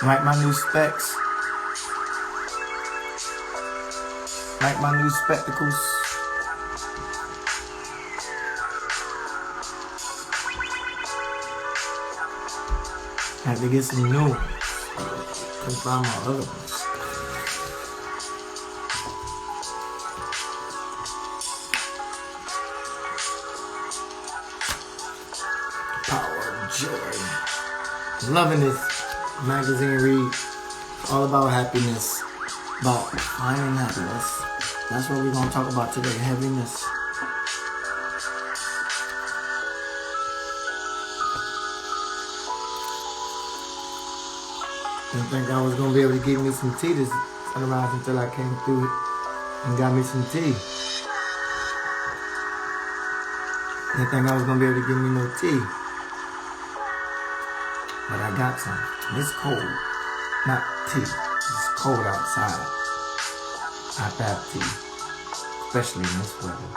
Like my new specs. Like my new spectacles. I had to get some new ones. Couldn't find my other ones. Power, joy. Loving this magazine read. All about happiness. About finding happiness. That's what we're going to talk about today. Heaviness. Didn't think I was going to be able to give me some tea this sunrise until I came through it and got me some tea. Didn't think I was going to be able to give me no tea. But I got some. It's cold. Not tea. It's cold outside. I have tea. Especially in this weather.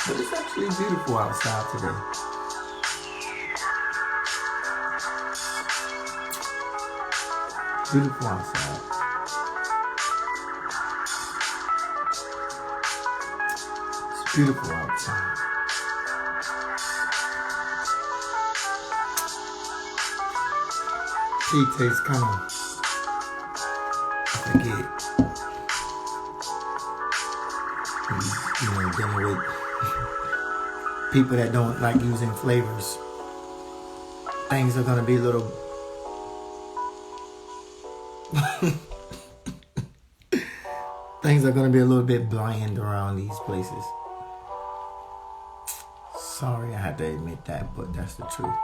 But it's actually beautiful outside today. Beautiful outside. It's beautiful outside. Tea tastes kind of, I forget, dealing with people that don't like using flavors. Things are going to be a little things are going to be a little bit bland around these places. Sorry, I had to admit that, but that's the truth.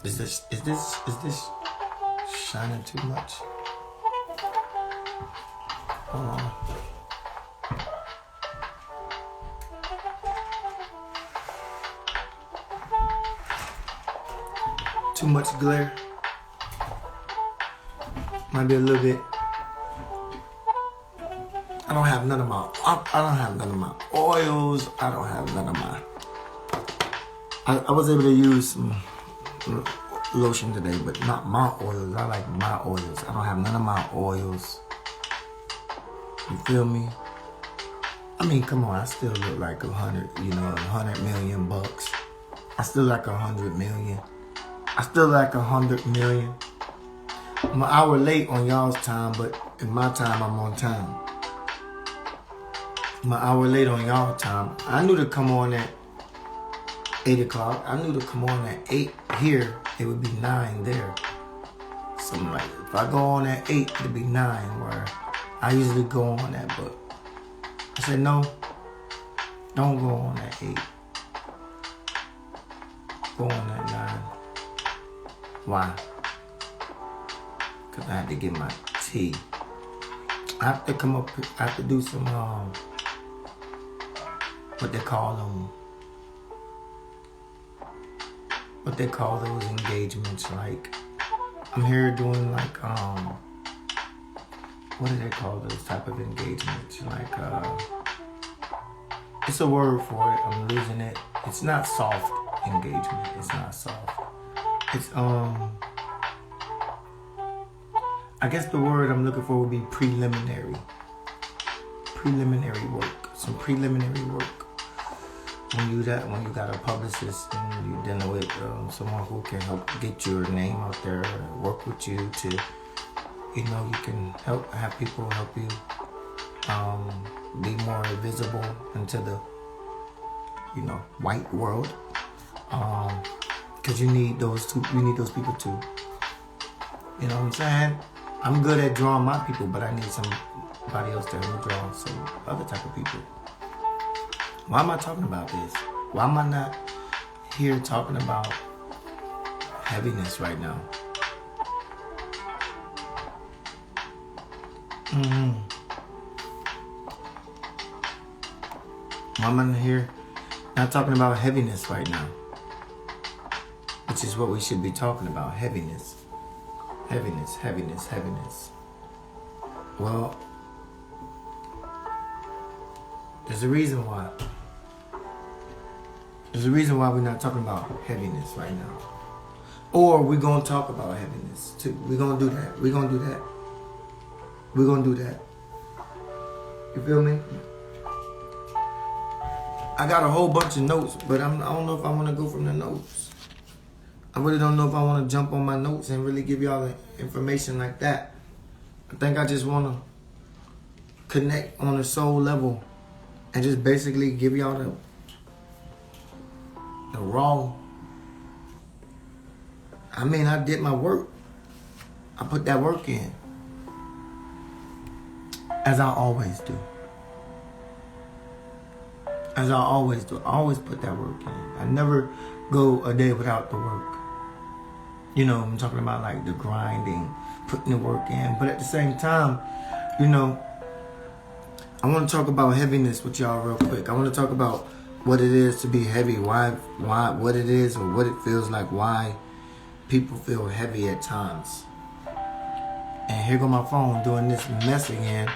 Is this shining too much? Hold on. Too much glare. Might be a little bit. I don't have none of my oils. I don't have none of my. I was able to use some lotion today, but not my oils. I like my oils. I don't have none of my oils. You feel me? I mean, come on. I still look like 100 million bucks. I still like 100 million. I still like 100 million. I'm an hour late on y'all's time, but in my time, I'm on time. I'm an hour late on y'all time. I knew to come on at 8 o'clock. I knew to come on at 8 here. It would be 9 there. Something like that. If I go on at 8, it'd be 9 where I usually go on at, but I said, no, don't go on at 8. Go on at 9. Why? Because I had to get my tea. I have to come up, I have to do some, what they call those engagements, like, I'm here doing like, what do they call those type of engagements? Like, it's a word for it, I'm losing it. It's not soft engagement, it's not soft. It's, I guess the word I'm looking for would be preliminary. Preliminary work, some preliminary work. When you got a publicist and you're dealing with someone who can help get your name out there, work with you to, you can have people help you be more visible into the, white world. Because you need those people too. You know what I'm saying? I'm good at drawing my people, but I need somebody else to help me draw some other type of people. Why am I talking about this? Why am I not here talking about heaviness right now? Why am I here not talking about heaviness right now? Which is what we should be talking about, heaviness. Heaviness, heaviness, heaviness. Well, there's a reason why. There's a reason why we're not talking about heaviness right now. Or we're going to talk about heaviness too. We're going to do that. We're going to do that. We're going to do that. You feel me? I got a whole bunch of notes, but I don't know if I want to go from the notes. I really don't know if I want to jump on my notes and really give y'all the information like that. I think I just want to connect on a soul level and just basically give y'all the raw. I mean, I did my work. I put that work in. As I always do. As I always do. I always put that work in. I never go a day without the work. You know, I'm talking about like the grinding, putting the work in. But at the same time, you know, I want to talk about heaviness with y'all real quick. I want to talk about what it is to be heavy, why, what it is or what it feels like, why people feel heavy at times. And here go my phone doing this mess again.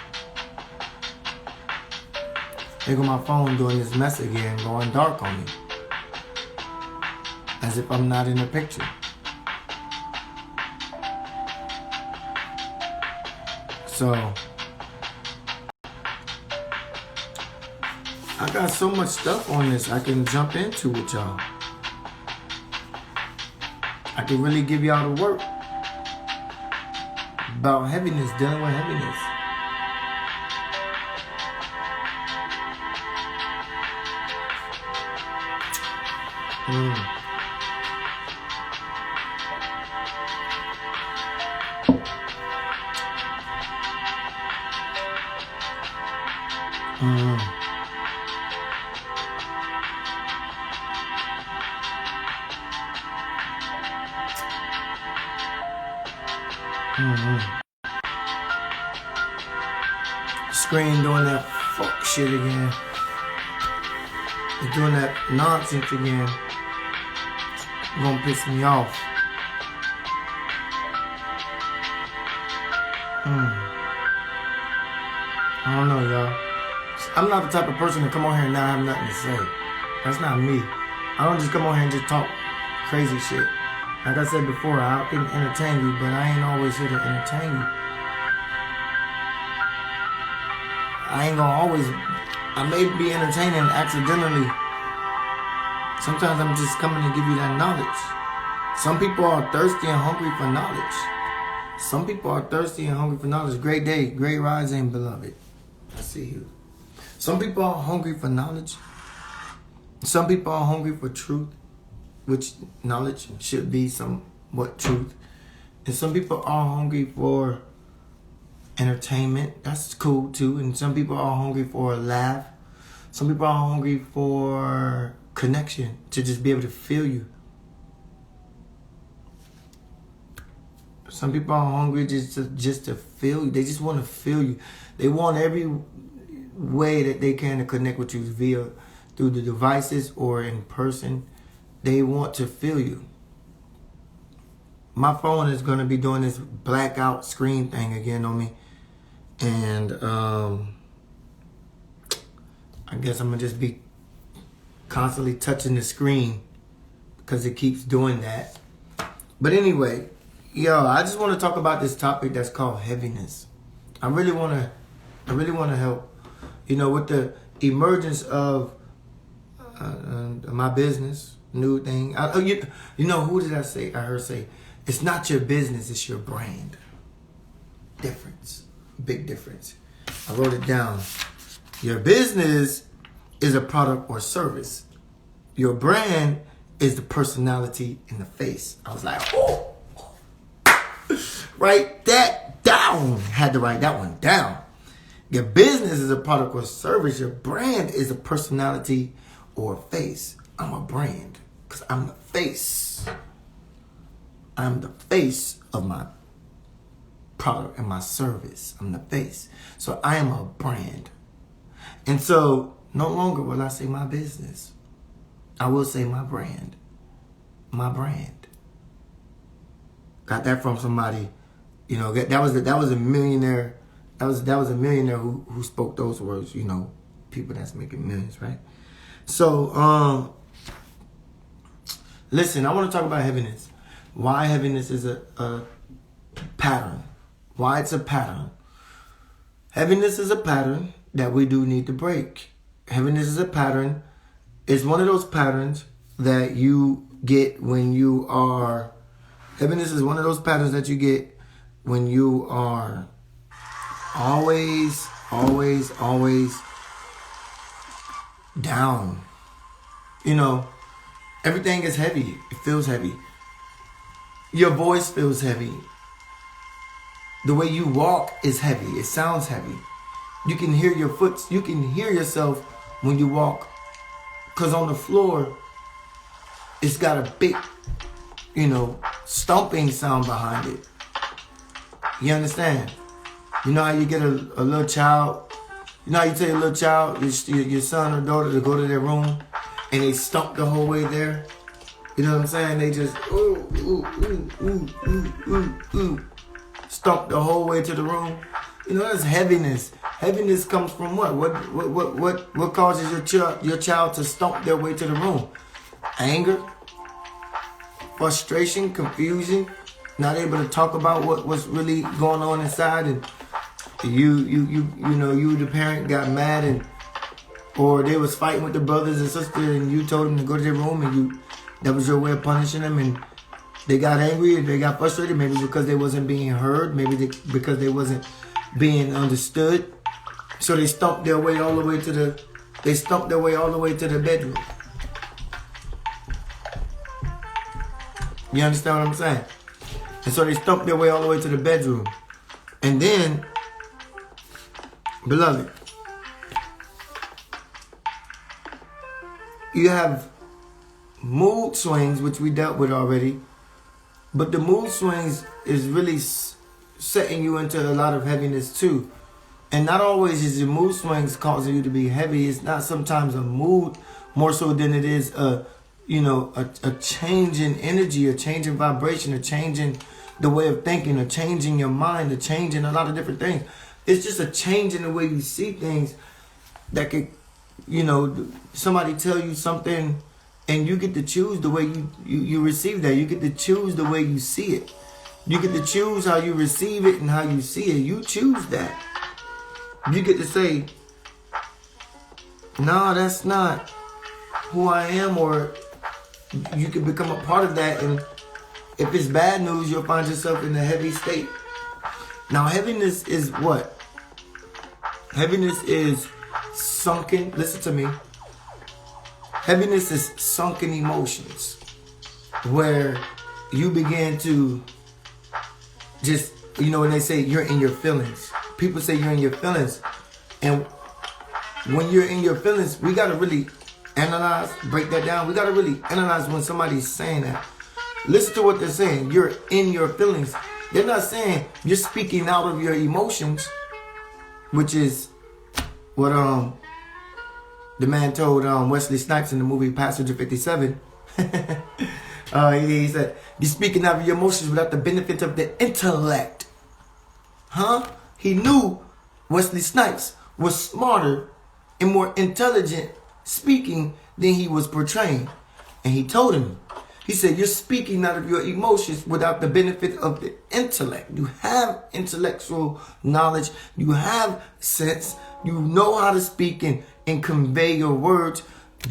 Here go my phone doing this mess again, going dark on me. As if I'm not in the picture. So, I got so much stuff on this I can jump into with y'all. I can really give y'all the work about heaviness, dealing with heaviness. Screen doing that fuck shit again. It's doing that nonsense again. It's gonna piss me off. I don't know, y'all. I'm not the type of person to come on here and not have nothing to say. That's not me. I don't just come on here and just talk crazy shit. Like I said before, I can entertain you, but I ain't always here to entertain you. I ain't gonna always, I may be entertaining accidentally. Sometimes I'm just coming to give you that knowledge. Some people are thirsty and hungry for knowledge. Some people are thirsty and hungry for knowledge. Great day, great rising, beloved. I see you. Some people are hungry for knowledge. Some people are hungry for truth, which knowledge should be somewhat truth. And some people are hungry for entertainment. That's cool too. And some people are hungry for a laugh. Some people are hungry for connection, to just be able to feel you. Some people are hungry just to feel you. They just want to feel you. They want every way that they can to connect with you through the devices or in person. They want to feel you. My phone is going to be doing this blackout screen thing again on me. And I guess I'm going to just be constantly touching the screen because it keeps doing that. But anyway, yo, I just want to talk about this topic that's called heaviness. I really want to help, you know, with the emergence of my business, new thing. You know, who did I say? I heard say, it's not your business, it's your brand. Difference. Big difference. I wrote it down. Your business is a product or service. Your brand is the personality in the face. I was like, oh. Write that down. Had to write that one down. Your business is a product or service. Your brand is a personality or face. I'm a brand because I'm the face. I'm the face of my product and my service. I'm the face. So I am a brand. And so no longer will I say my business. I will say my brand. My brand. Got that from somebody. You know, that was a millionaire. That was a millionaire who spoke those words. You know, people that's making millions, right? So, listen, I want to talk about heaviness. why heaviness is a pattern. Why it's a pattern. Heaviness is a pattern that we do need to break. Heaviness is a pattern. It's one of those patterns that you get when you are... Heaviness is one of those patterns that you get when you are always down. You know, everything is heavy. It feels heavy. Your voice feels heavy. The way you walk is heavy. It sounds heavy. You can hear your foot. You can hear yourself when you walk. Because on the floor, it's got a big, stomping sound behind it. You understand? You know how you get a little child? You know how you tell your little child, your son or daughter, to go to their room and they stomp the whole way there? You know what I'm saying? They just stomp the whole way to the room. You know, that's heaviness. Heaviness comes from what? What causes your child to stomp their way to the room? Anger, frustration, confusion, not able to talk about what's really going on inside, and you the parent got mad, or they was fighting with the brothers and sisters, and you told them to go to their room, and that was your way of punishing them, and they got angry and they got frustrated, maybe because they wasn't being heard, maybe because they wasn't being understood. So they stumped their way all the way to the bedroom. You understand what I'm saying? And so they stumped their way all the way to the bedroom. And then, beloved, you have mood swings, which we dealt with already. But the mood swings is really setting you into a lot of heaviness too. And not always is your mood swings causing you to be heavy. It's not sometimes a mood more so than it is a change in energy, a change in vibration, a change in the way of thinking, a change in your mind, a change in a lot of different things. It's just a change in the way you see things that could, somebody tell you something and you get to choose the way you receive that. You get to choose the way you see it. You get to choose how you receive it and how you see it. You choose that. You get to say, no, that's not who I am, or you can become a part of that, and if it's bad news, you'll find yourself in a heavy state. Now, heaviness is what? Heaviness is sunken, listen to me. Heaviness is sunken emotions, where you begin to just, when they say you're in your feelings. People say you're in your feelings. And when you're in your feelings, we got to really analyze, break that down. We got to really analyze when somebody's saying that. Listen to what they're saying. You're in your feelings. They're not saying you're speaking out of your emotions, which is what the man told Wesley Snipes in the movie Passenger 57. He said, you're speaking out of your emotions without the benefit of the intellect. Huh? He knew Wesley Snipes was smarter and more intelligent speaking than he was portraying. And he told him, he said, you're speaking out of your emotions without the benefit of the intellect. You have intellectual knowledge. You have sense. You know how to speak and convey your words.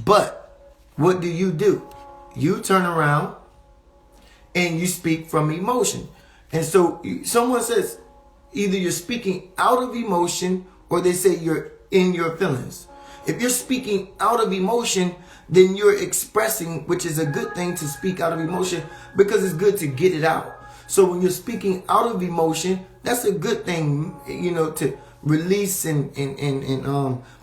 But what do? You turn around and you speak from emotion. And so someone says, either you're speaking out of emotion or they say you're in your feelings. If you're speaking out of emotion, then you're expressing, which is a good thing to speak out of emotion because it's good to get it out. So when you're speaking out of emotion, that's a good thing, to release and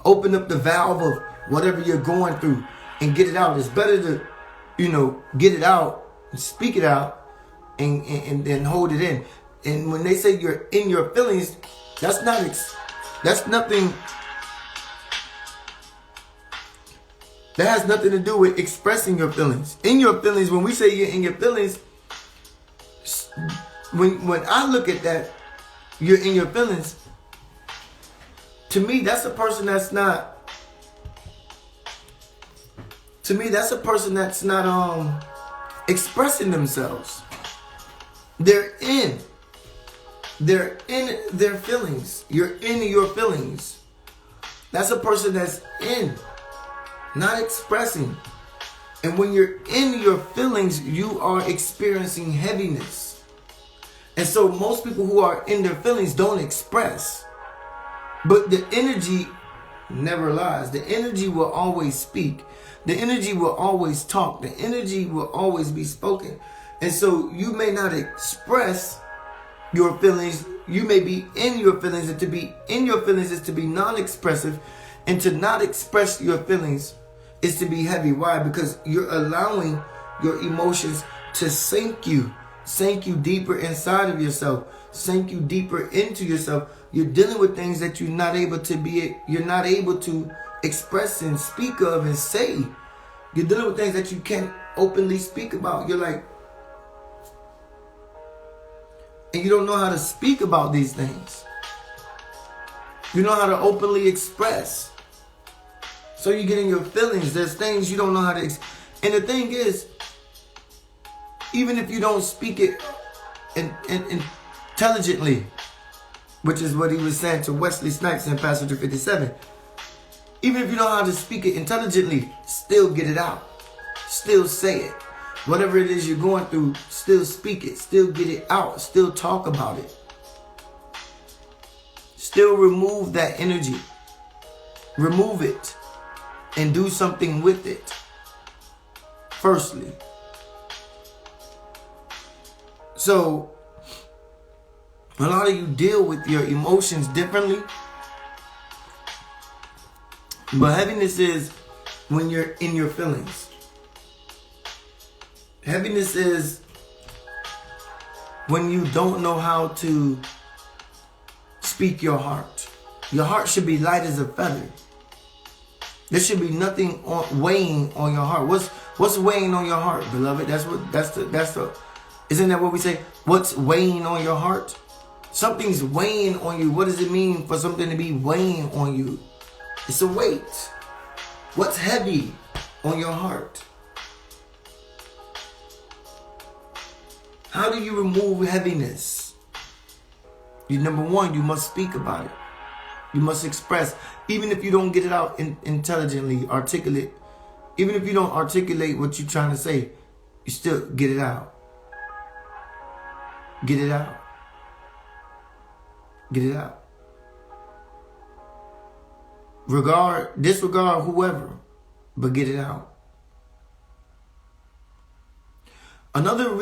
open up the valve of whatever you're going through and get it out. It's better to, get it out, speak it out, and then hold it in. And when they say you're in your feelings, that's nothing. That has nothing to do with expressing your feelings. In your feelings, when we say you're in your feelings, when I look at that, you're in your feelings, to me, that's a person that's not expressing themselves. They're in their feelings. You're in your feelings. That's a person that's in, not expressing. And when you're in your feelings, you are experiencing heaviness. And so most people who are in their feelings don't express. But the energy never lies. The energy will always speak. The energy will always talk. The energy will always be spoken. And so you may not express your feelings. You may be in your feelings, and to be in your feelings is to be non-expressive, and to not express your feelings is to be heavy. Why? Because you're allowing your emotions to sink you deeper inside of yourself, sink you deeper into yourself. You're dealing with things that you're not able to express and speak of and say. You're dealing with things that you can't openly speak about. You're like, and you don't know how to speak about these things. You know how to openly express. So you get in your feelings. There's things you don't know how to and the thing is, even if you don't speak it intelligently, which is what he was saying to Wesley Snipes in Passenger 57. Even if you know how to speak it intelligently, still get it out. Still say it. Whatever it is you're going through, still speak it. Still get it out. Still talk about it. Still remove that energy. Remove it. And do something with it. Firstly. So, a lot of you deal with your emotions differently. But heaviness is when you're in your feelings. Heaviness is when you don't know how to speak your heart. Your heart should be light as a feather. There should be nothing weighing on your heart. What's weighing on your heart, beloved? Isn't that what we say? What's weighing on your heart? Something's weighing on you. What does it mean for something to be weighing on you? It's a weight. What's heavy on your heart? How do you remove heaviness? Number one, you must speak about it. You must express. Even if you don't get it out intelligently, articulate. Even if you don't articulate what you're trying to say, you still get it out. Get it out. Get it out. Disregard whoever, but get it out. Another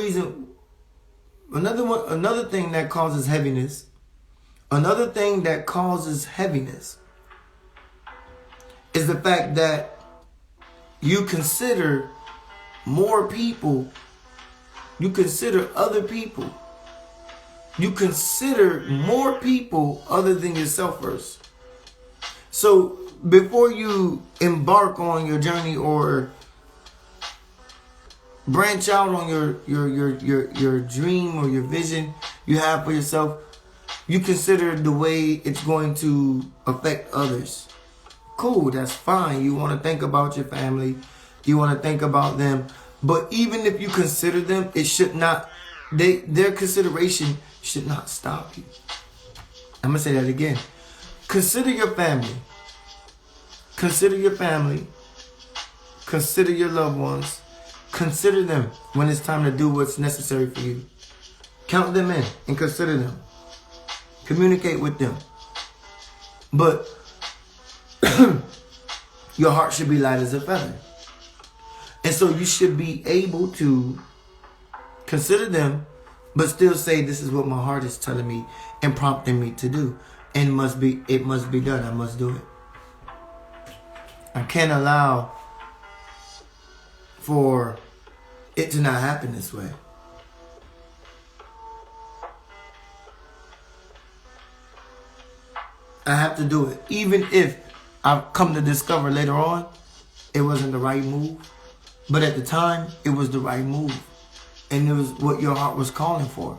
thing that causes heaviness. Another thing that causes heaviness is the fact that you consider more people. You consider other people. You consider more people other than yourself first. So before you embark on your journey or branch out on your dream or your vision you have for yourself, you consider the way it's going to affect others. Cool, that's fine. You want to think about your family. You want to think about them. But even if you consider them, it should not, their consideration should not stop you. I'm going to say that again. Consider your family. Consider your family. Consider your loved ones. Consider them when it's time to do what's necessary for you. Count them in and consider them. Communicate with them. But your heart should be light as a feather. And so you should be able to consider them, but still say, this is what my heart is telling me and prompting me to do. And it must be done. I must do it. I can't allow for it to not happen this way. I have to do it. Even if I've come to discover later on it wasn't the right move. But at the time, it was the right move. And it was what your heart was calling for.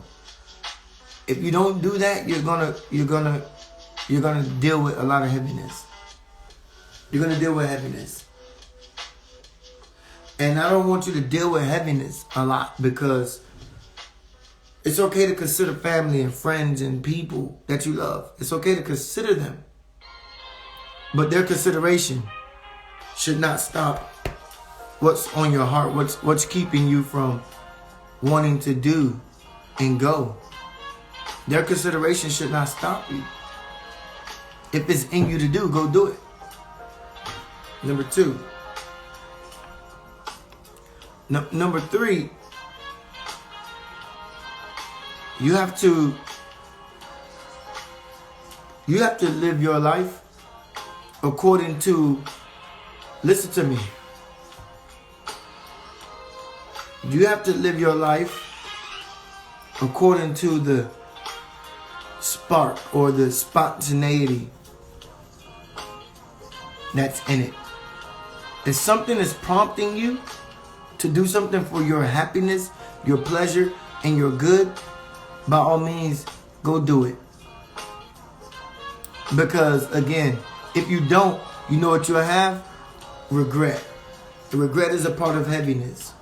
If you don't do that, you're gonna deal with a lot of heaviness. You're gonna deal with heaviness. And I don't want you to deal with heaviness a lot, because It's okay to consider family and friends and people that you love. It's okay to consider them. But their consideration should not stop what's on your heart, what's keeping you from wanting to do and go. Their consideration should not stop you. If it's in you to do, go do it. Number 2. Number 3, you have to live your life according to, listen to me. You have to live your life according to the spark or the spontaneity that's in it. If something is prompting you to do something for your happiness, your pleasure, and your good, by all means, go do it. Because again, if you don't, you know what you'll have? Regret. Regret is a part of heaviness.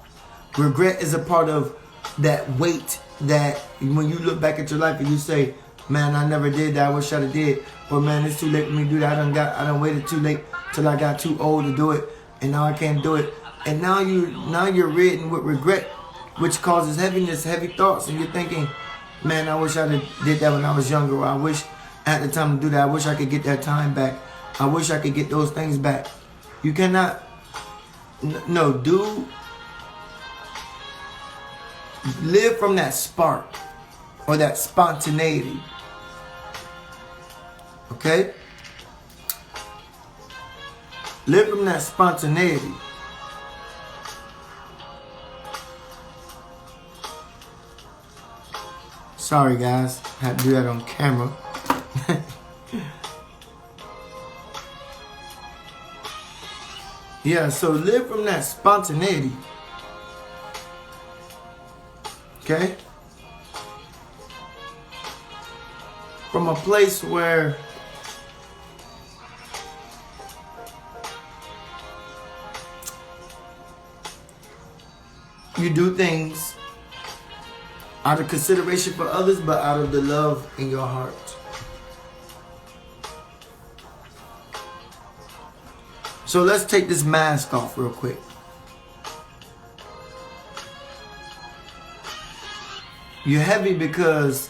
Regret is a part of that weight that when you look back at your life and you say, man, I never did that, I wish I'd have did. Or man, it's too late for me to do that. I done waited too late till I got too old to do it, and now I can't do it. And now you're ridden with regret, which causes heaviness, heavy thoughts, and you're thinking, man, I wish I did that when I was younger, or I wish I had the time to do that. I wish I could get that time back. I wish I could get those things back. You cannot, live from that spark or that spontaneity. Okay? Live from that spontaneity. Sorry guys, I had to do that on camera. Yeah, so live from that spontaneity. Okay? From a place where you do things out of consideration for others, but out of the love in your heart. So let's take this mask off real quick. You're heavy because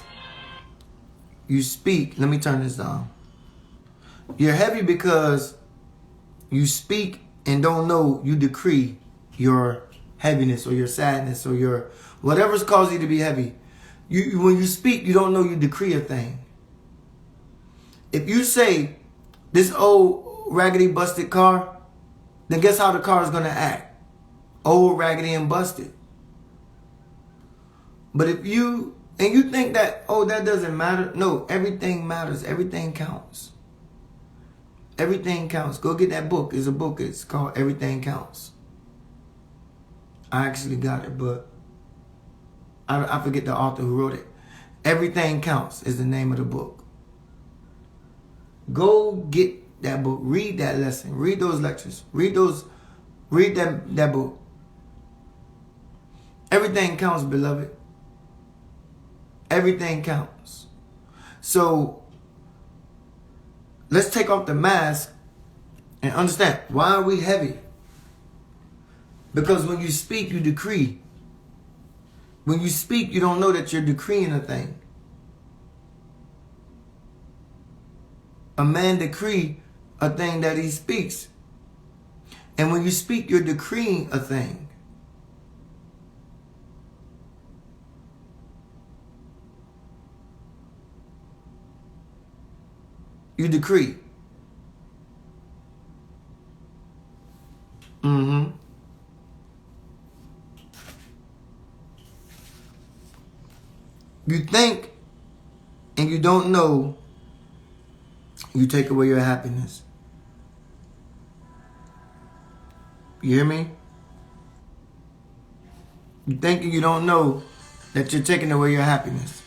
you speak. Let me turn this down. You're heavy because you speak and don't know you decree your heaviness or your sadness or your whatever's caused you to be heavy. When you speak, you don't know you decree a thing. If you say, this old raggedy busted car, then guess how the car is going to act? Old, raggedy, and busted. But if you think that, oh, that doesn't matter. No, everything matters. Everything counts. Everything counts. Go get that book. It's a book. It's called Everything Counts. I actually got it, but I forget the author who wrote it. Everything Counts is the name of the book. Go get that book. Read that lesson. Read those lectures. Read that book. Everything counts, beloved. Everything counts. So let's take off the mask and understand, why are we heavy? Because when you speak, you decree. When you speak, you don't know that you're decreeing a thing. A man decree a thing that he speaks. And when you speak, you're decreeing a thing. You decree. You think and you don't know, you take away your happiness. You hear me? You think and you don't know that you're taking away your happiness.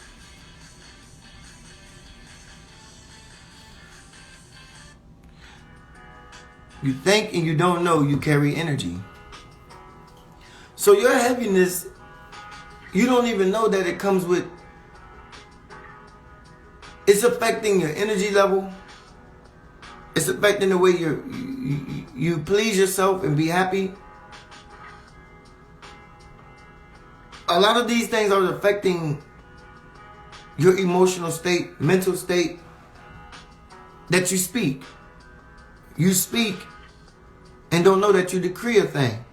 You think and you don't know you carry energy. So your heaviness, you don't even know that it comes with It's affecting your energy level. It's affecting the way you please yourself and be happy. A lot of these things are affecting your emotional state, mental state that you speak. You speak and don't know that you decree a thing.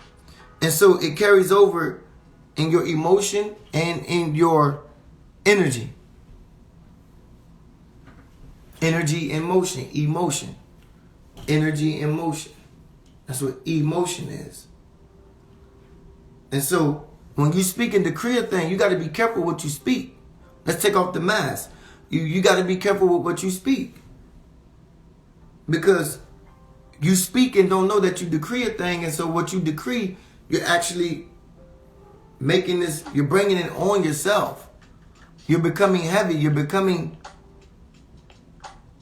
And so it carries over in your emotion and in your energy. Energy and motion. Emotion. Energy and motion. That's what emotion is. And so when you speak and decree a thing, you got to be careful what you speak. Let's take off the mask. You got to be careful with what you speak. Because you speak and don't know that you decree a thing. And so what you decree, you're actually making this, you're bringing it on yourself. You're becoming heavy. You're becoming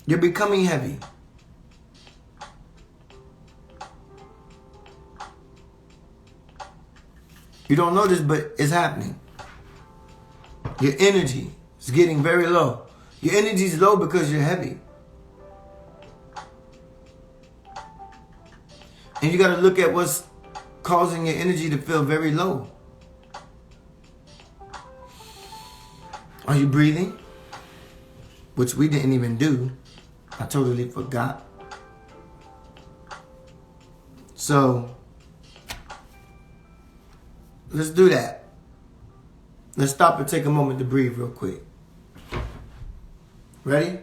heavy. You don't know this, but it's happening. Your energy is getting very low. Your energy is low because you're heavy. And you got to look at what's causing your energy to feel very low. Are you breathing? Which we didn't even do. I totally forgot. So, let's do that. Let's stop and take a moment to breathe real quick. Ready?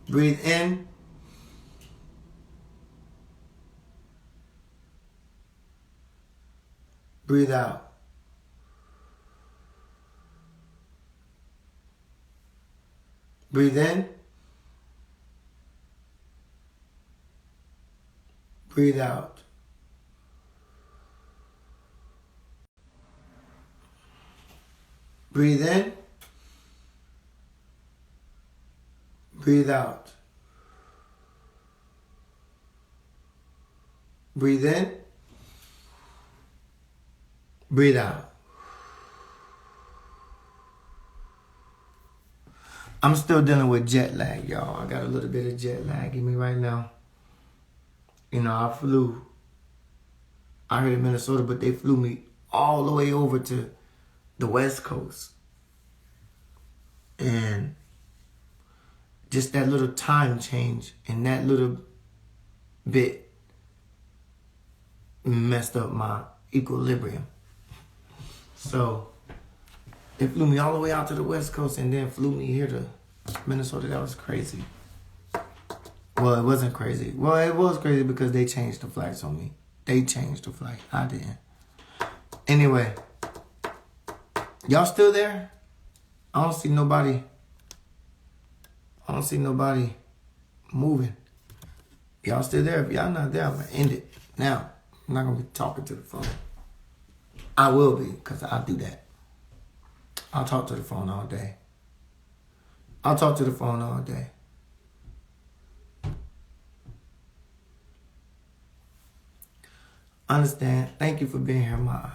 Breathe in. Breathe out. Breathe in. Breathe out. Breathe in. Breathe out. Breathe in. Breathe out. I'm still dealing with jet lag, y'all. I got a little bit of jet lag in me right now. You know, I flew. I heard in Minnesota, but they flew me all the way over to the West Coast. And just that little time change and that little bit messed up my equilibrium. So they flew me all the way out to the West Coast and then flew me here to Minnesota. That was crazy. Well, it wasn't crazy. Well, it was crazy because they changed the flights on me. They changed the flight. I didn't. Anyway, y'all still there? I don't see nobody moving. Y'all still there? If y'all not there, I'm going to end it now. I'm not going to be talking to the phone. I will be, because I do that. I'll talk to the phone all day. I'll talk to the phone all day. Understand. Thank you for being here, Ma.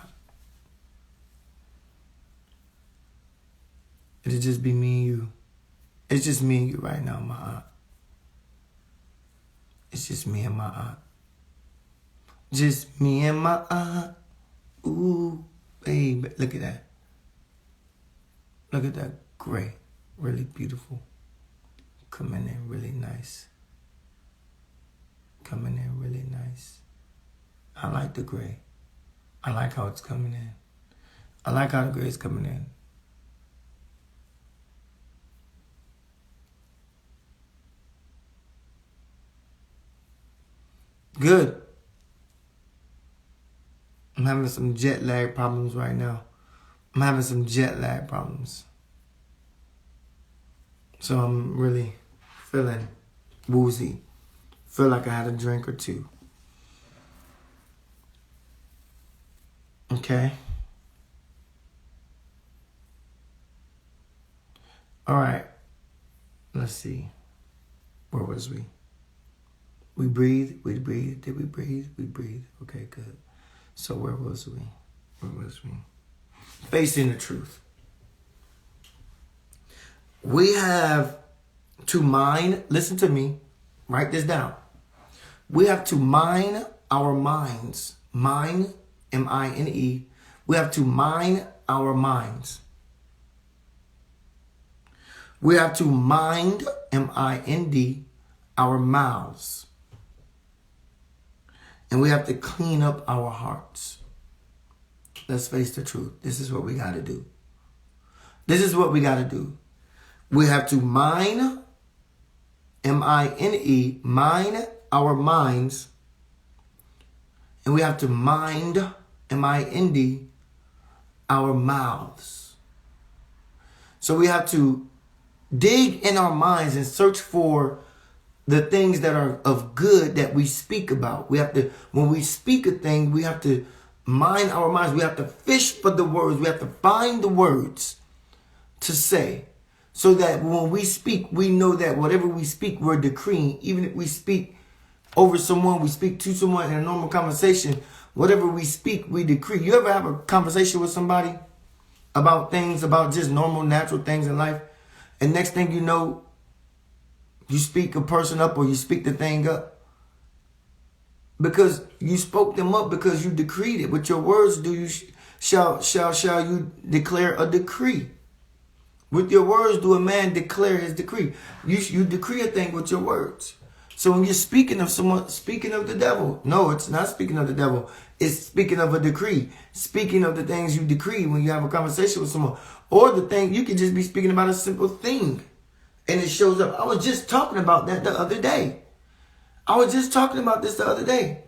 It'll just be me and you. It's just me and you right now, my aunt. It's just me and my aunt. Just me and my aunt. Ooh, baby. Look at that. Look at that gray. Really beautiful. Coming in really nice. Coming in really nice. I like the gray. I like how it's coming in. I like how the gray is coming in. Good. I'm having some jet lag problems right now. I'm having some jet lag problems. So I'm really feeling woozy. Feel like I had a drink or two. Okay. All right. Let's see. Where was we? We breathe. We breathe. Did we breathe? We breathe. Okay, good. So where was we? Where was we? Facing the truth. We have to mind, listen to me, write this down. We have to mind our minds. Mind, M-I-N-E. We have to mind our minds. We have to mind, M-I-N-D, our mouths. And we have to clean up our hearts. Let's face the truth. This is what we got to do. This is what we got to do. We have to mind, M-I-N-E, mind our minds. And we have to mind, M-I-N-D, our mouths. So we have to dig in our minds and search for the things that are of good that we speak about. We have to, when we speak a thing, we have to mind our minds. We have to fish for the words. We have to find the words to say, so that when we speak, we know that whatever we speak, we're decreeing. Even if we speak over someone, we speak to someone in a normal conversation, whatever we speak, we decree. You ever have a conversation with somebody about things, about just normal, natural things in life, and next thing you know, you speak a person up or you speak the thing up? Because you spoke them up, because you decreed it. With your words do you shall you declare a decree. With your words do a man declare his decree. You decree a thing with your words. So when you're speaking of someone, speaking of the devil, no, it's not speaking of the devil. It's speaking of a decree. Speaking of the things you decree when you have a conversation with someone. Or the thing, you could just be speaking about a simple thing, and it shows up. I was just talking about that the other day. I was just talking about this the other day.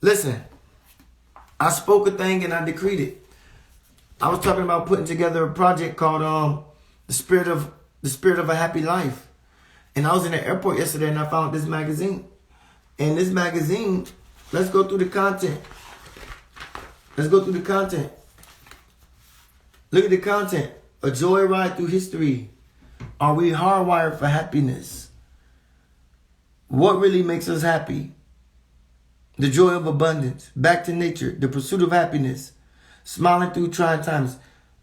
Listen, I spoke a thing and I decreed it. I was talking about putting together a project called the Spirit of a Happy Life. And I was in the airport yesterday and I found this magazine. And this magazine, let's go through the content. Let's go through the content. Look at the content. A joyride through history. Are we hardwired for happiness? What really makes us happy? The joy of abundance. Back to nature. The pursuit of happiness. Smiling through trying times.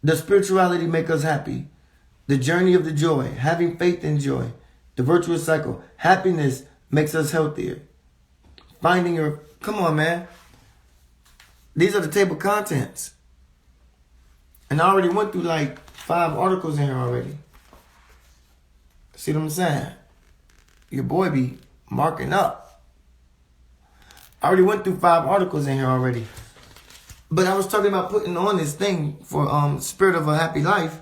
Does spirituality make us happy? The journey of the joy. Having faith in joy. The virtuous cycle. Happiness makes us healthier. Finding your... Come on, man. These are the table contents. And I already went through like 5 articles in here already. See what I'm saying? Your boy be marking up. I already went through 5 articles in here already. But I was talking about putting on this thing for Spirit of a Happy Life.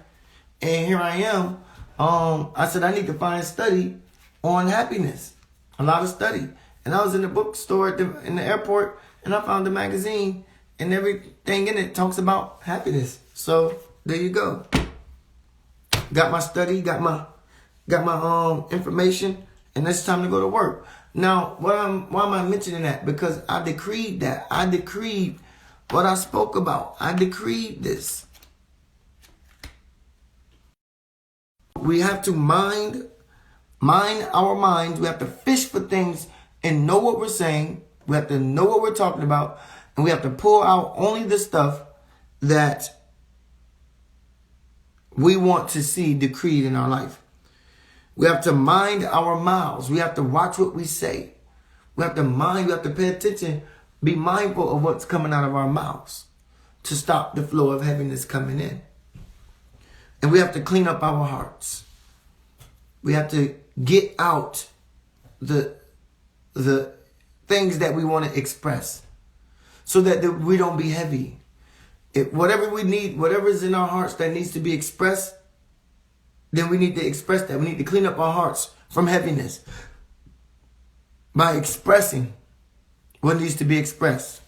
And here I am. I said I need to find a study on happiness. A lot of study. And I was in the bookstore in the airport, and I found the magazine, and everything in it talks about happiness. So there you go. Got my study, got my information, and it's time to go to work. Now, why am I mentioning that? Because I decreed that. I decreed what I spoke about. I decreed this. We have to mind our minds. We have to fish for things and know what we're saying. We have to know what we're talking about. And we have to pull out only the stuff that we want to see decreed in our life. We have to mind our mouths. We have to watch what we say. We have to mind, we have to pay attention, be mindful of what's coming out of our mouths to stop the flow of heaviness coming in. And we have to clean up our hearts. We have to get out the things that we want to express so that we don't be heavy. If whatever we need, whatever is in our hearts that needs to be expressed, then we need to express that. We need to clean up our hearts from heaviness by expressing what needs to be expressed.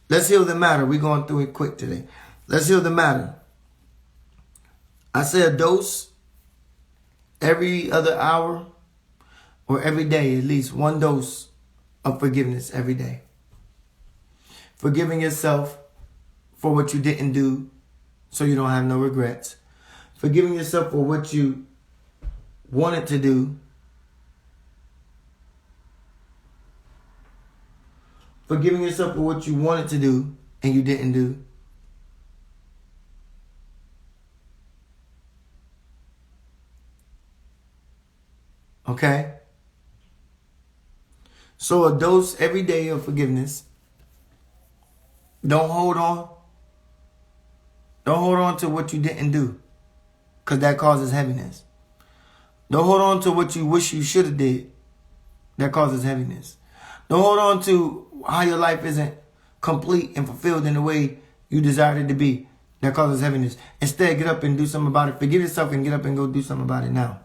Let's heal the matter. We're going through it quick today. Let's heal the matter. I say a dose every other hour or every day, at least 1 dose of forgiveness every day. Forgiving yourself for what you didn't do so you don't have no regrets. Forgiving yourself for what you wanted to do. Forgiving yourself for what you wanted to do and you didn't do. Okay? So a dose every day of forgiveness. Don't hold on. Don't hold on to what you didn't do, because that causes heaviness. Don't hold on to what you wish you should have did. That causes heaviness. Don't hold on to how your life isn't complete and fulfilled in the way you desired it to be. That causes heaviness. Instead, get up and do something about it. Forgive yourself and get up and go do something about it now.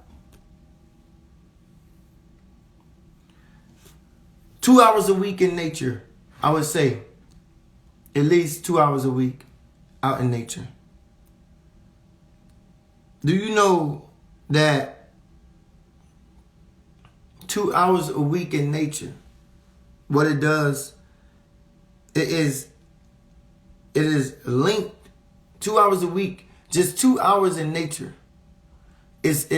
2 hours a week in nature, I would say. At least 2 hours a week out in nature. Do you know that 2 hours a week in nature, what it does, it is linked. 2 hours a week, just 2 hours in nature. It's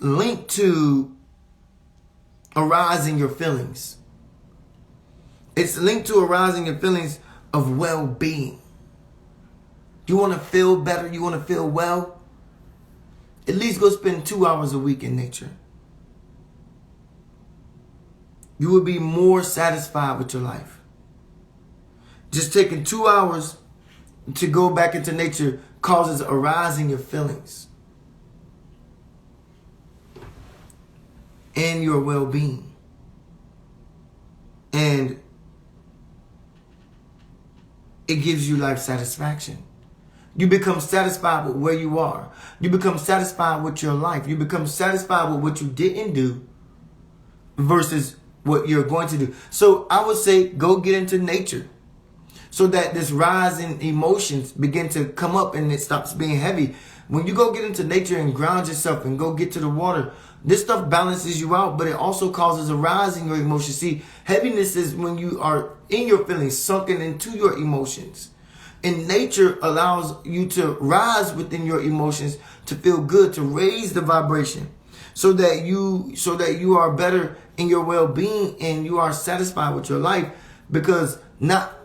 linked to arousing your feelings. It's linked to arousing your feelings of well-being. You want to feel better? You want to feel well? At least go spend 2 hours a week in nature. You will be more satisfied with your life. Just taking 2 hours to go back into nature causes arousing your feelings and your well-being. And it gives you life satisfaction. You become satisfied with where you are. You become satisfied with your life. You become satisfied with what you didn't do versus what you're going to do. So I would say go get into nature so that this rise in emotions begin to come up and it stops being heavy. When you go get into nature and ground yourself and go get to the water, this stuff balances you out, but it also causes a rise in your emotions. See, heaviness is when you are in your feelings, sunken into your emotions. And nature allows you to rise within your emotions, to feel good, to raise the vibration so that you are better in your well-being and you are satisfied with your life, because not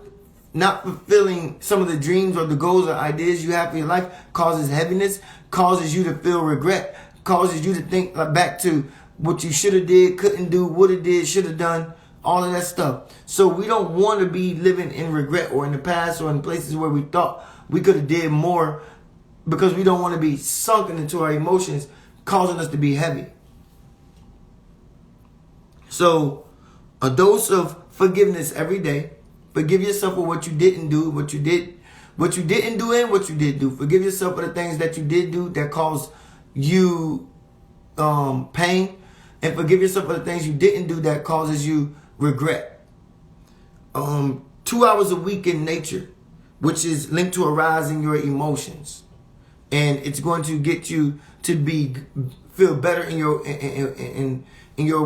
fulfilling some of the dreams or the goals or ideas you have for your life causes heaviness, causes you to feel regret, causes you to think back to what you should have did, couldn't do, would have did, should have done, all of that stuff. So we don't want to be living in regret or in the past or in places where we thought we could have did more, because we don't want to be sunken into our emotions, causing us to be heavy. So a dose of forgiveness every day. Forgive yourself for what you didn't do, what you didn't do, and what you did do. Forgive yourself for the things that you did do that caused you pain, and forgive yourself for the things you didn't do that causes you regret. 2 hours a week in nature, which is linked to arousing your emotions, and it's going to get you to feel better in your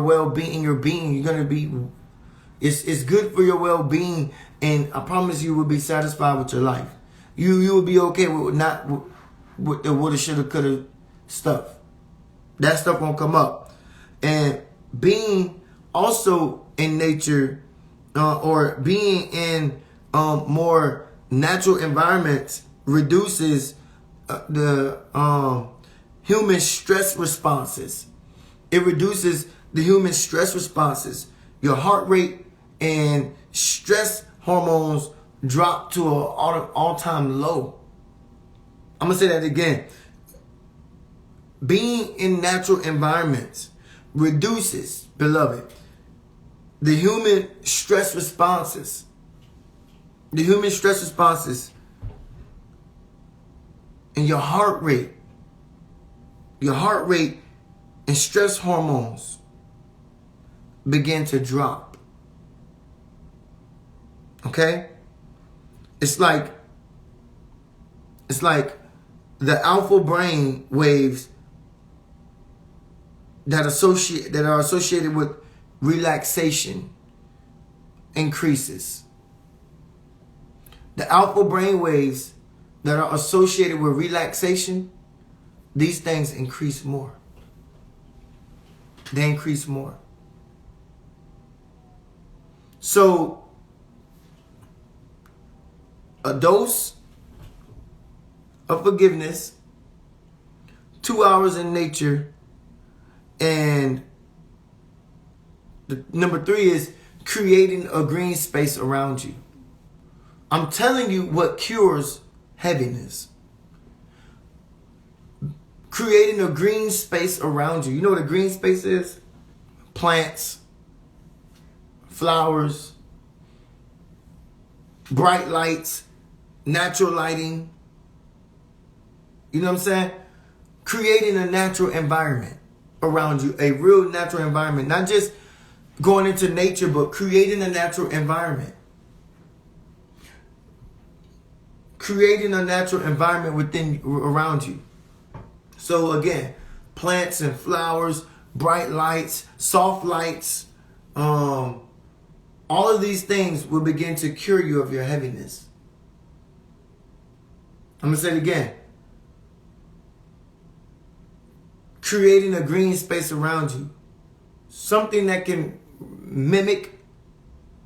well-being, in your being. You're gonna be. It's good for your well-being, and I promise you will be satisfied with your life. You will be okay with with the woulda, shoulda, coulda stuff. That stuff won't come up. And being also in nature, or being in more natural environments reduces the human stress responses. It reduces the human stress responses. Your heart rate and stress hormones drop to an all-time low. I'm going to say that again. Being in natural environments reduces, beloved, the human stress responses. The human stress responses and your heart rate. Your heart rate and stress hormones begin to drop. Okay? It's like the alpha brain waves that are associated with relaxation increases. The alpha brain waves that are associated with relaxation, these things increase more. They increase more. So a dose of forgiveness, 2 hours in nature, And number 3 is creating a green space around you. I'm telling you what cures heaviness. Creating a green space around you. You know what a green space is? Plants, flowers, bright lights, natural lighting. You know what I'm saying? Creating a natural environment around you. A real natural environment. Not just going into nature, but creating a natural environment. Creating a natural environment around you. So again, plants and flowers, bright lights, soft lights, all of these things will begin to cure you of your heaviness. I'm going to say it again. Creating a green space around you. Something that can mimic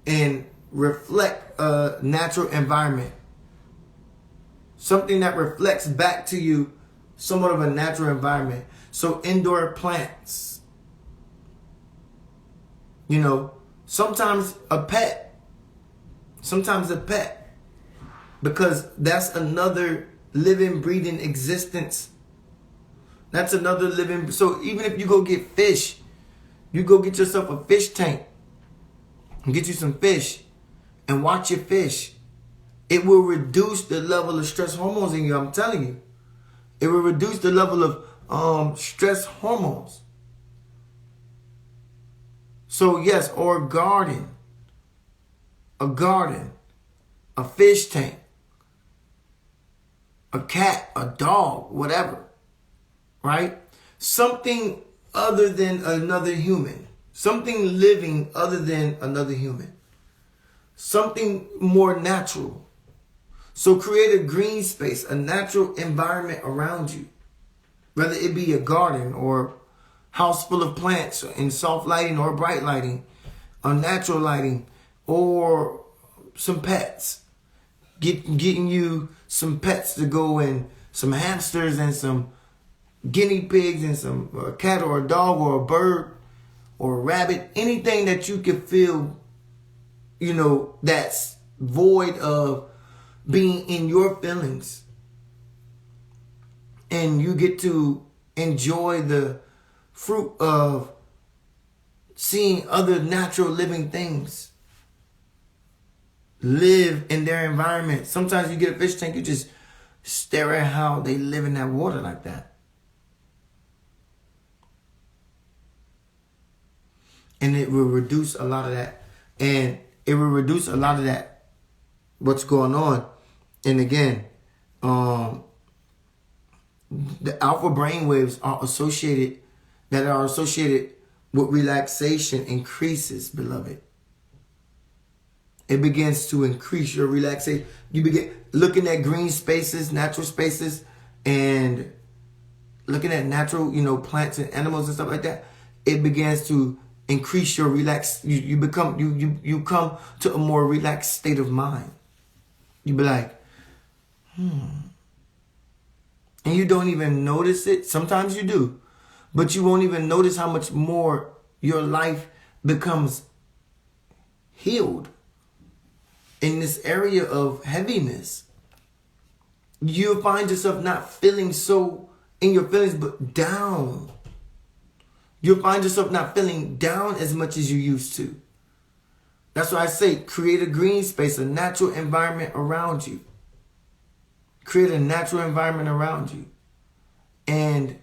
and reflect a natural environment. Something that reflects back to you somewhat of a natural environment. So indoor plants. You know, sometimes a pet. Sometimes a pet. Because that's another living, breathing existence. That's another living. So even if you go get fish, you go get yourself a fish tank and get you some fish and watch your fish. It will reduce the level of stress hormones in you. I'm telling you. It will reduce the level of stress hormones. So yes, or a garden, a fish tank, a cat, a dog, whatever, right? Something other than another human. Something living other than another human. Something more natural. So create a green space, a natural environment around you. Whether it be a garden or house full of plants and soft lighting or bright lighting, or natural lighting, or some pets. Getting you some pets to go in, some hamsters and some guinea pigs and some cat or a dog or a bird or a rabbit. Anything that you can feel, you know, that's void of being in your feelings, and you get to enjoy the fruit of seeing other natural living things live in their environment. Sometimes you get a fish tank, you just stare at how they live in that water like that. And it will reduce a lot of that. And it will reduce a lot of that, what's going on. And again, the alpha brain waves are associated with relaxation increases, beloved. It begins to increase your relaxation. You begin looking at green spaces, natural spaces, and looking at natural, you know, plants and animals and stuff like that. It begins to increase your you come to a more relaxed state of mind. You be like, and you don't even notice it. Sometimes you do, but you won't even notice how much more your life becomes healed in this area of heaviness. You'll find yourself not feeling so in your feelings, but down. You'll find yourself not feeling down as much as you used to. That's why I say create a green space, a natural environment around you. Create a natural environment around you. And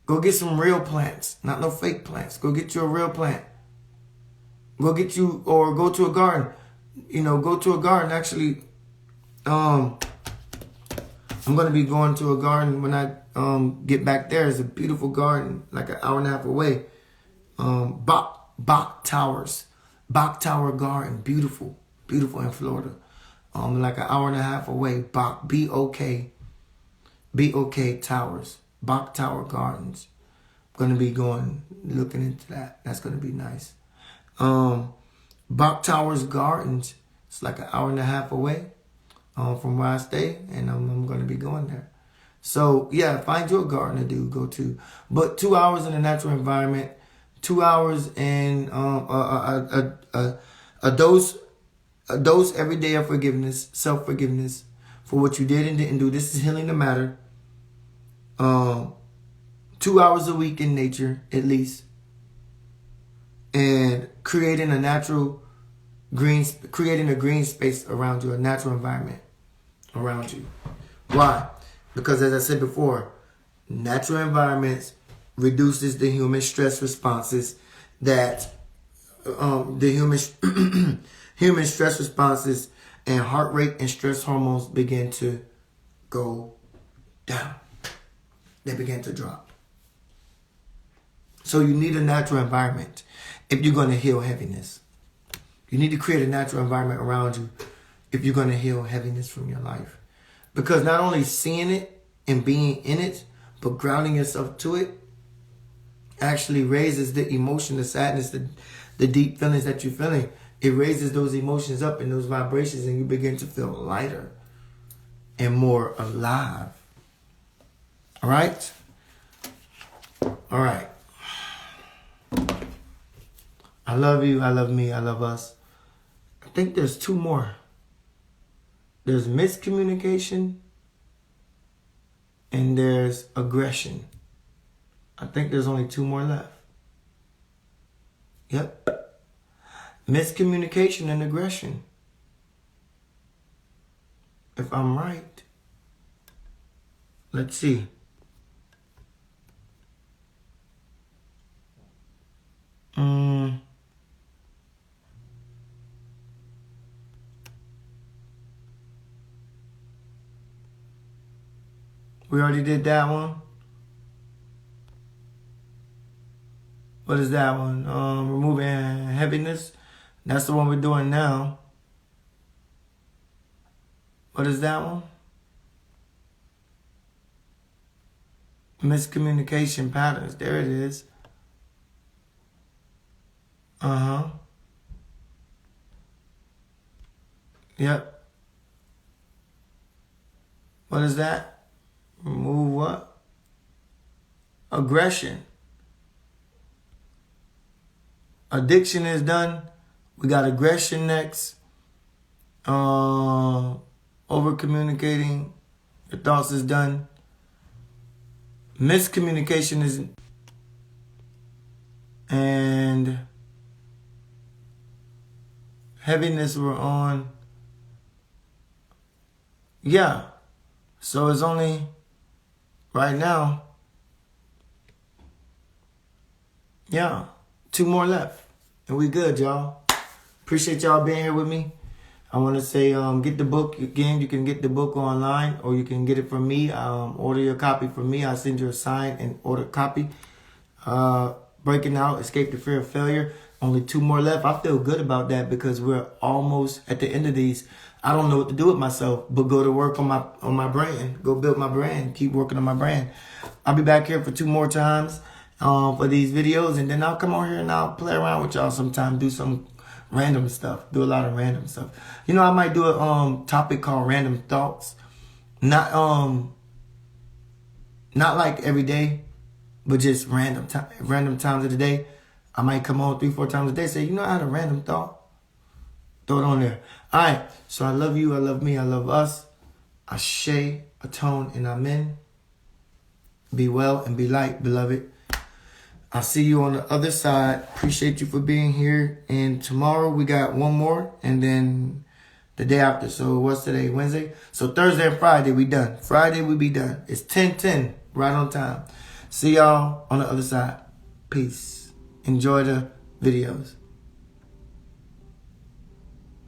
go get some real plants, not no fake plants. Go get you a real plant. Go get you, or go to a garden. You know, go to a garden. Actually, I'm going to be going to a garden when I get back there. It's a beautiful garden, like an hour and a half away. Bach Towers. Bach Tower Garden. Beautiful. Beautiful in Florida. Like an hour and a half away. Bach, B-O-K. B-O-K Towers. Bach Tower Gardens. I'm going to be looking into that. That's going to be nice. Bach Towers Gardens. It's like an hour and a half away from where I stay. And I'm going to be going there. So yeah, find you a garden to go to. But 2 hours in a natural environment, 2 hours in a dose every day of forgiveness, self-forgiveness for what you did and didn't do. This is healing the matter. 2 hours a week in nature, at least. And creating a green space around you, a natural environment around you. Why? Because as I said before, natural environments reduces the human stress responses that human stress responses and heart rate and stress hormones begin to go down. They begin to drop. So you need a natural environment if you're going to heal heaviness. You need to create a natural environment around you if you're going to heal heaviness from your life. Because not only seeing it and being in it, but grounding yourself to it actually raises the emotion, the sadness, the deep feelings that you're feeling. It raises those emotions up and those vibrations, and you begin to feel lighter and more alive. All right? All right. I love you. I love me. I love us. I think there's 2 more. There's miscommunication and there's aggression. I think there's only 2 more left. Yep. Miscommunication and aggression. If I'm right. Let's see. We already did that one. What is that one? Removing heaviness. That's the one we're doing now. What is that one? Miscommunication patterns. There it is. Yep. What is that? Remove what? Aggression. Addiction is done. We got aggression next. Over communicating. Your thoughts is done. Miscommunication is. And heaviness we're on. Yeah. So it's only right now. Yeah. 2 more left. And we good, y'all. Appreciate y'all being here with me. I want to say get the book. Again, you can get the book online or you can get it from me. Order your copy from me. I'll send you a signed and ordered copy. Breaking Out, Escape the Fear of Failure. Only 2 more left. I feel good about that because we're almost at the end of these. I don't know what to do with myself, but go to work on my brand. Go build my brand. Keep working on my brand. I'll be back here for 2 more times for these videos, and then I'll come on here and I'll play around with y'all sometime. Do some random stuff. Do a lot of random stuff. You know, I might do a topic called Random Thoughts. Not like every day, but just random times of the day. I might come on 3-4 times a day. Say, you know, I had a random thought. Throw it on there. All right. So I love you. I love me. I love us. Ashe, atone, and amen. Be well and be light, beloved. I'll see you on the other side. Appreciate you for being here. And tomorrow we got 1 more. And then the day after. So what's today? Wednesday? So Thursday and Friday we done. Friday we be done. It's 10:10. Right on time. See y'all on the other side. Peace. Enjoy the videos.